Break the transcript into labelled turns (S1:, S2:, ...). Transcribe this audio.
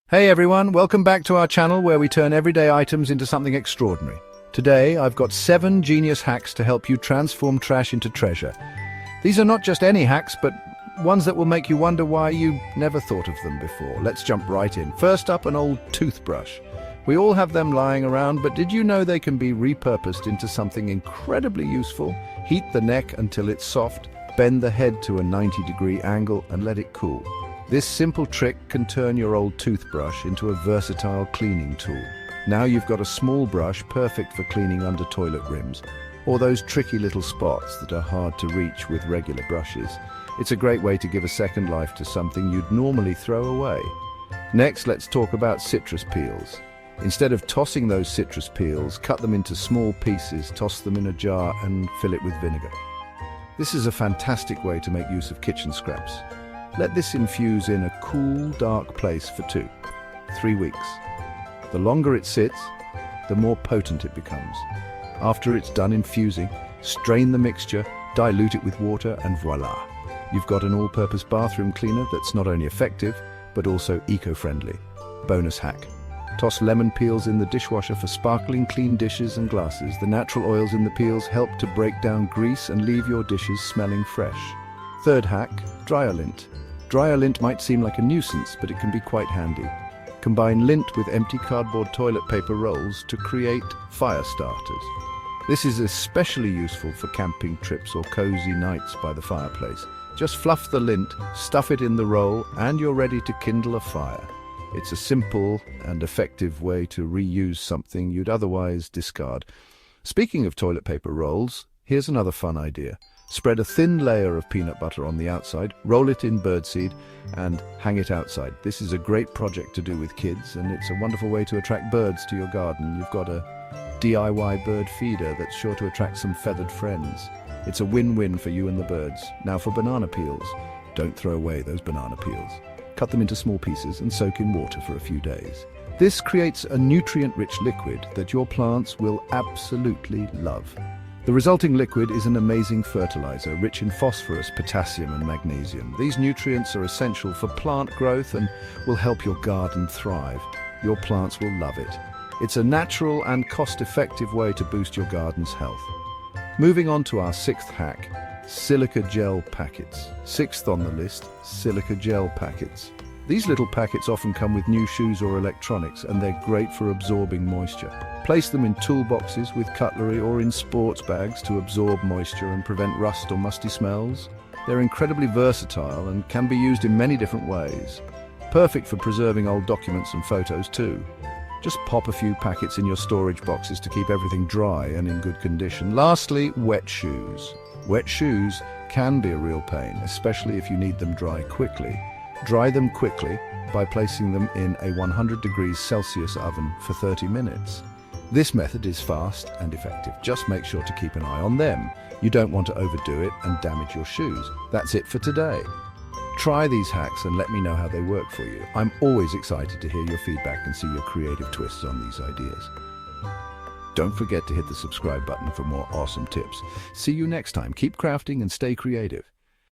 S1: Hey everyone, welcome back to our channel where we turn everyday items into something extraordinary. Today, I've got 7 genius hacks to help you transform trash into treasure. These are not just any hacks, but ones that will make you wonder why you never thought of them before. Let's jump right in. First up, an old toothbrush. We all have them lying around, but did you know they can be repurposed into something incredibly useful? Heat the neck until it's soft, bend the head to a 90-degree angle, and let it cool. This simple trick can turn your old toothbrush into a versatile cleaning tool. Now you've got a small brush perfect for cleaning under toilet rims, or those tricky little spots that are hard to reach with regular brushes. It's a great way to give a second life to something you'd normally throw away. Next, let's talk about citrus peels. Instead of tossing those citrus peels, cut them into small pieces, toss them in a jar and fill it with vinegar. This is a fantastic way to make use of kitchen scraps. Let this infuse in a cool, dark place for 2-3 weeks. The longer it sits, the more potent it becomes. After it's done infusing, strain the mixture, dilute it with water, and voila! You've got an all-purpose bathroom cleaner that's not only effective, but also eco-friendly. Bonus hack. Toss lemon peels in the dishwasher for sparkling clean dishes and glasses. The natural oils in the peels help to break down grease and leave your dishes smelling fresh. Third hack, dryer lint. Dryer lint might seem like a nuisance, but it can be quite handy. Combine lint with empty cardboard toilet paper rolls to create fire starters. This is especially useful for camping trips or cozy nights by the fireplace. Just fluff the lint, stuff it in the roll, and you're ready to kindle a fire. It's a simple and effective way to reuse something you'd otherwise discard. Speaking of toilet paper rolls, here's another fun idea. Spread a thin layer of peanut butter on the outside, roll it in birdseed, and hang it outside. This is a great project to do with kids, and it's a wonderful way to attract birds to your garden. You've got a DIY bird feeder that's sure to attract some feathered friends. It's a win-win for you and the birds. Now for banana peels. Don't throw away those banana peels. Cut them into small pieces and soak in water for a few days. This creates a nutrient-rich liquid that your plants will absolutely love. The resulting liquid is an amazing fertilizer, rich in phosphorus, potassium and magnesium. These nutrients are essential for plant growth and will help your garden thrive. Your plants will love it. It's a natural and cost-effective way to boost your garden's health. Moving on to our 6th hack, silica gel packets. 6th on the list, silica gel packets. These little packets often come with new shoes or electronics, and they're great for absorbing moisture. Place them in toolboxes with cutlery or in sports bags to absorb moisture and prevent rust or musty smells. They're incredibly versatile and can be used in many different ways. Perfect for preserving old documents and photos too. Just pop a few packets in your storage boxes to keep everything dry and in good condition. Lastly, wet shoes. Wet shoes can be a real pain, especially if you need them dry quickly. Dry them quickly by placing them in a 100 degrees Celsius oven for 30 minutes. This method is fast and effective. Just make sure to keep an eye on them. You don't want to overdo it and damage your shoes. That's it for today. Try these hacks and let me know how they work for you. I'm always excited to hear your feedback and see your creative twists on these ideas. Don't forget to hit the subscribe button for more awesome tips. See you next time. Keep crafting and stay creative.